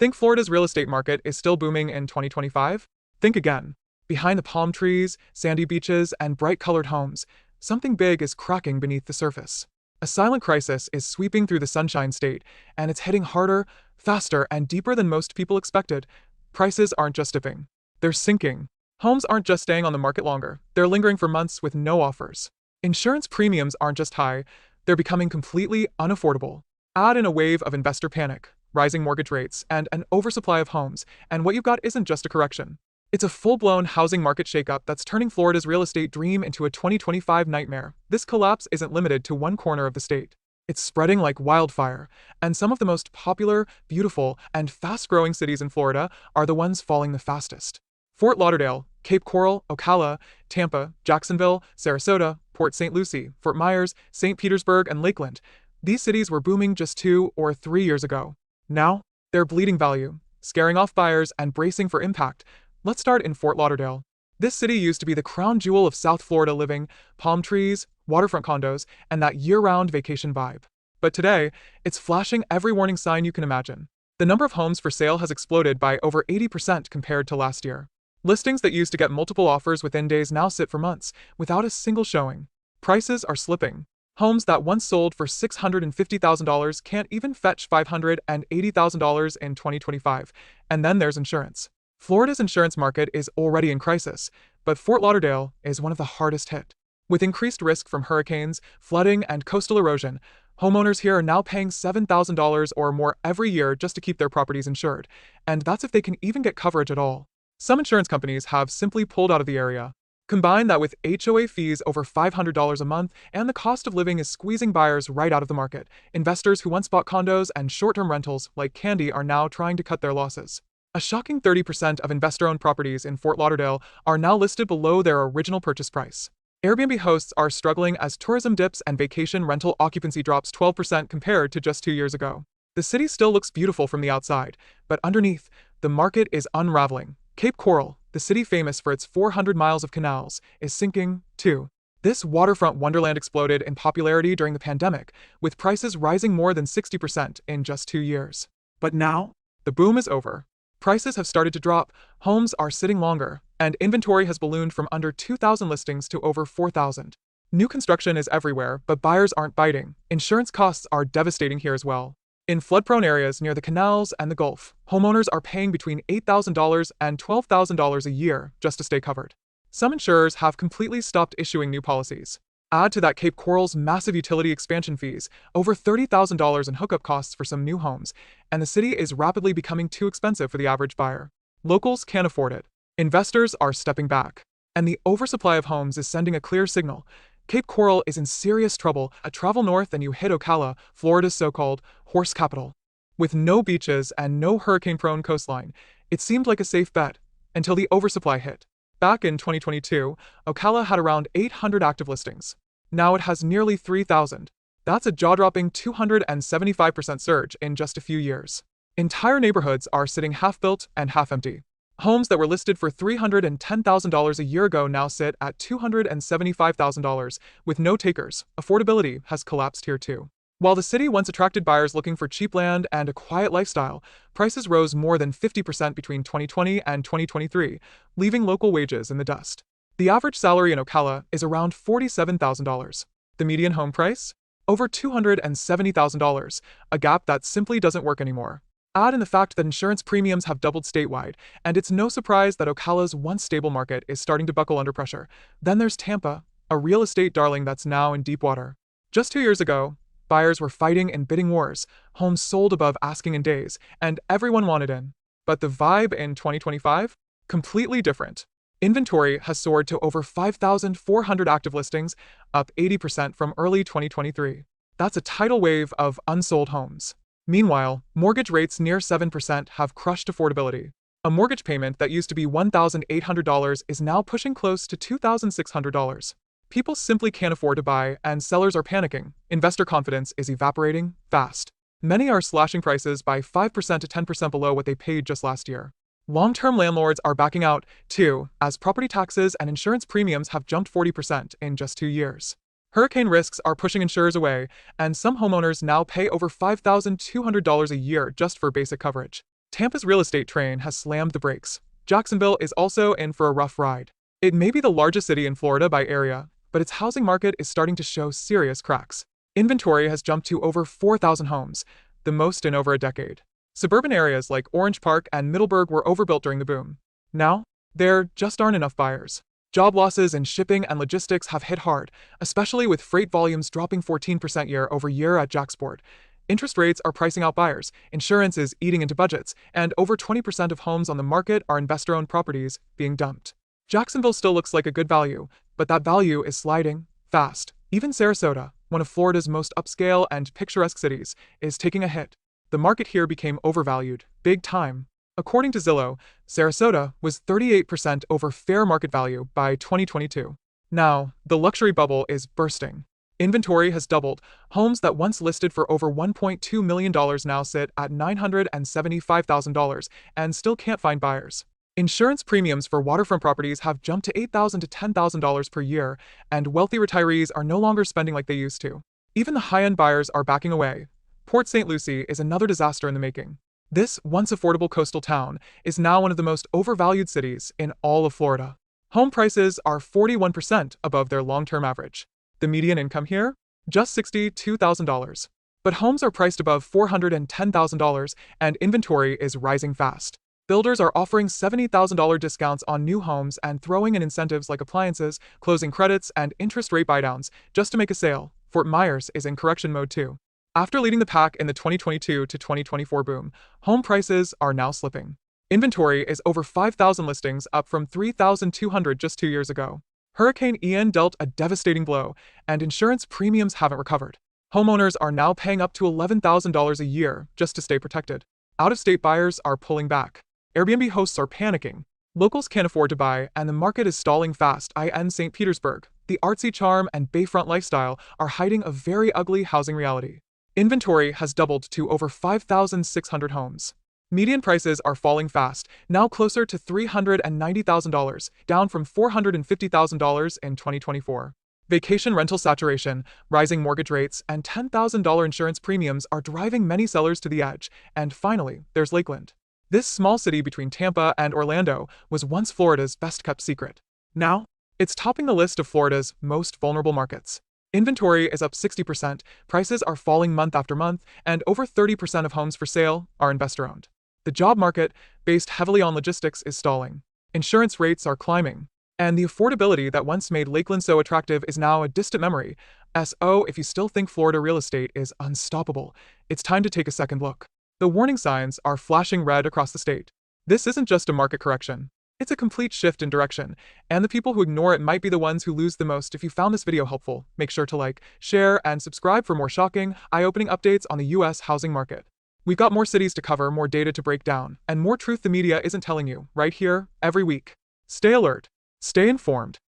Think Florida's real estate market is still booming in 2025? Think again. Behind the palm trees, sandy beaches, and bright-colored homes, something big is cracking beneath the surface. A silent crisis is sweeping through the Sunshine State, and it's hitting harder, faster, and deeper than most people expected. Prices aren't just dipping. They're sinking. Homes aren't just staying on the market longer. They're lingering for months with no offers. Insurance premiums aren't just high. They're becoming completely unaffordable. Add in a wave of investor panic, rising mortgage rates, and an oversupply of homes, and what you've got isn't just a correction. It's a full-blown housing market shakeup that's turning Florida's real estate dream into a 2025 nightmare. This collapse isn't limited to one corner of the state. It's spreading like wildfire, and some of the most popular, beautiful, and fast-growing cities in Florida are the ones falling the fastest. Fort Lauderdale, Cape Coral, Ocala, Tampa, Jacksonville, Sarasota, Port St. Lucie, Fort Myers, St. Petersburg, and Lakeland. These cities were booming just 2 or 3 years ago. Now, they're bleeding value, scaring off buyers and bracing for impact. Let's start in Fort Lauderdale. This city used to be the crown jewel of South Florida living, palm trees, waterfront condos, and that year-round vacation vibe. But today, it's flashing every warning sign you can imagine. The number of homes for sale has exploded by over 80% compared to last year. Listings that used to get multiple offers within days now sit for months, without a single showing. Prices are slipping. Homes that once sold for $650,000 can't even fetch $580,000 in 2025. And then there's insurance. Florida's insurance market is already in crisis, but Fort Lauderdale is one of the hardest hit. With increased risk from hurricanes, flooding, and coastal erosion, homeowners here are now paying $7,000 or more every year just to keep their properties insured, and that's if they can even get coverage at all. Some insurance companies have simply pulled out of the area. Combine that with HOA fees over $500 a month, and the cost of living is squeezing buyers right out of the market. Investors who once bought condos and short-term rentals like candy are now trying to cut their losses. A shocking 30% of investor-owned properties in Fort Lauderdale are now listed below their original purchase price. Airbnb hosts are struggling as tourism dips and vacation rental occupancy drops 12% compared to just 2 years ago. The city still looks beautiful from the outside, but underneath, the market is unraveling. Cape Coral, the city famous for its 400 miles of canals, is sinking, too. This waterfront wonderland exploded in popularity during the pandemic, with prices rising more than 60% in just 2 years. But now, the boom is over. Prices have started to drop, homes are sitting longer, and inventory has ballooned from under 2,000 listings to over 4,000. New construction is everywhere, but buyers aren't biting. Insurance costs are devastating here as well. In flood-prone areas near the canals and the Gulf, homeowners are paying between $8,000 and $12,000 a year just to stay covered. Some insurers have completely stopped issuing new policies. Add to that Cape Coral's massive utility expansion fees, over $30,000 in hookup costs for some new homes, and the city is rapidly becoming too expensive for the average buyer. Locals can't afford it. Investors are stepping back. And the oversupply of homes is sending a clear signal. Cape Coral is in serious trouble. Travel north and you hit Ocala, Florida's so-called horse capital. With no beaches and no hurricane-prone coastline, it seemed like a safe bet, until the oversupply hit. Back in 2022, Ocala had around 800 active listings. Now it has nearly 3,000. That's a jaw-dropping 275% surge in just a few years. Entire neighborhoods are sitting half-built and half-empty. Homes that were listed for $310,000 a year ago now sit at $275,000, with no takers. Affordability has collapsed here too. While the city once attracted buyers looking for cheap land and a quiet lifestyle, prices rose more than 50% between 2020 and 2023, leaving local wages in the dust. The average salary in Ocala is around $47,000. The median home price? Over $270,000, a gap that simply doesn't work anymore. Add in the fact that insurance premiums have doubled statewide, and it's no surprise that Ocala's once stable market is starting to buckle under pressure. Then there's Tampa, a real estate darling that's now in deep water. Just 2 years ago, buyers were fighting in bidding wars, homes sold above asking in days, and everyone wanted in. But the vibe in 2025? Completely different. Inventory has soared to over 5,400 active listings, up 80% from early 2023. That's a tidal wave of unsold homes. Meanwhile, mortgage rates near 7% have crushed affordability. A mortgage payment that used to be $1,800 is now pushing close to $2,600. People simply can't afford to buy, and sellers are panicking. Investor confidence is evaporating fast. Many are slashing prices by 5% to 10% below what they paid just last year. Long-term landlords are backing out, too, as property taxes and insurance premiums have jumped 40% in just 2 years. Hurricane risks are pushing insurers away, and some homeowners now pay over $5,200 a year just for basic coverage. Tampa's real estate train has slammed the brakes. Jacksonville is also in for a rough ride. It may be the largest city in Florida by area, but its housing market is starting to show serious cracks. Inventory has jumped to over 4,000 homes, the most in over a decade. Suburban areas like Orange Park and Middleburg were overbuilt during the boom. Now, there just aren't enough buyers. Job losses in shipping and logistics have hit hard, especially with freight volumes dropping 14% year over year at Jacksport. Interest rates are pricing out buyers, insurance is eating into budgets, and over 20% of homes on the market are investor-owned properties being dumped. Jacksonville still looks like a good value, but that value is sliding fast. Even Sarasota, one of Florida's most upscale and picturesque cities, is taking a hit. The market here became overvalued, big time. According to Zillow, Sarasota was 38% over fair market value by 2022. Now, the luxury bubble is bursting. Inventory has doubled. Homes that once listed for over $1.2 million now sit at $975,000 and still can't find buyers. Insurance premiums for waterfront properties have jumped to $8,000 to $10,000 per year, and wealthy retirees are no longer spending like they used to. Even the high-end buyers are backing away. Port St. Lucie is another disaster in the making. This once affordable coastal town is now one of the most overvalued cities in all of Florida. Home prices are 41% above their long-term average. The median income here? Just $62,000. But homes are priced above $410,000 and inventory is rising fast. Builders are offering $70,000 discounts on new homes and throwing in incentives like appliances, closing credits, and interest rate buydowns just to make a sale. Fort Myers is in correction mode too. After leading the pack in the 2022 to 2024 boom, home prices are now slipping. Inventory is over 5,000 listings, up from 3,200 just 2 years ago. Hurricane Ian dealt a devastating blow, and insurance premiums haven't recovered. Homeowners are now paying up to $11,000 a year just to stay protected. Out-of-state buyers are pulling back. Airbnb hosts are panicking. Locals can't afford to buy, and the market is stalling fast. In St. Petersburg, the artsy charm and bayfront lifestyle are hiding a very ugly housing reality. Inventory has doubled to over 5,600 homes. Median prices are falling fast, now closer to $390,000, down from $450,000 in 2024. Vacation rental saturation, rising mortgage rates, and $10,000 insurance premiums are driving many sellers to the edge. And finally, there's Lakeland. This small city between Tampa and Orlando was once Florida's best-kept secret. Now, it's topping the list of Florida's most vulnerable markets. Inventory is up 60%, prices are falling month after month, and over 30% of homes for sale are investor-owned. The job market, based heavily on logistics, is stalling. Insurance rates are climbing. And the affordability that once made Lakeland so attractive is now a distant memory. So, if you still think Florida real estate is unstoppable, it's time to take a second look. The warning signs are flashing red across the state. This isn't just a market correction. It's a complete shift in direction, and the people who ignore it might be the ones who lose the most. If you found this video helpful, make sure to like, share, and subscribe for more shocking, eye-opening updates on the US housing market. We've got more cities to cover, more data to break down, and more truth the media isn't telling you, right here, every week. Stay alert. Stay informed.